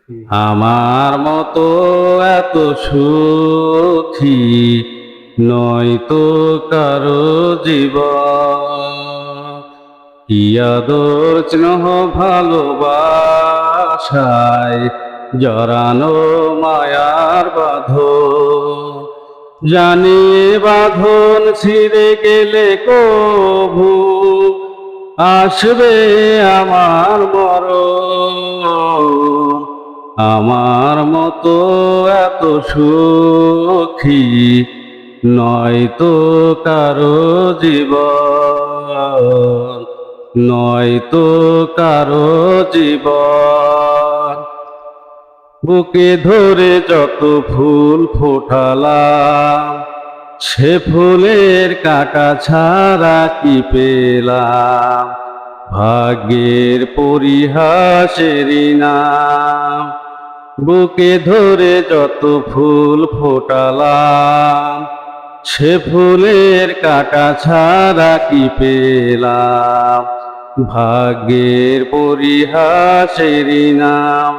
আমার মতো এত সুখী নয়তো কারো জীবন। কি আদর স্নেহ ভালোবাসায় জড়ানো মায়ার বাঁধন। জানি বাঁধন ছিঁড়ে গেলে কভু আসবে আমার মরণ। আমার মতো এত সুখী নয়তো কারো জীবন, নয়তো কারো জীবন। বুকে ধরে যত ফুল ফোটালাম, সে ফুলের কাঁটা ছাড়া কি পেলাম? ভাগ্যের পরিহাসেরই নাম। বুকে ধরে যত ফুল ফোটালাম, সে ফুলের কাঁটা ছাড়া কি পেলাম? ভাগ্যের পরিহাসেরই নাম।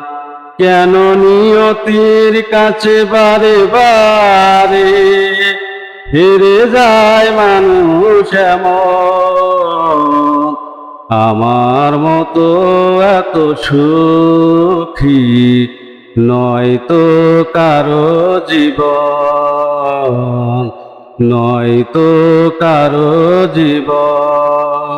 কেন নিয়তির কাছে বারে বারে হেরে যায় মানুষ এমন? আমার মতো এত সুখী নয়তো কারো জীবন, নয়তো কারো জীবন।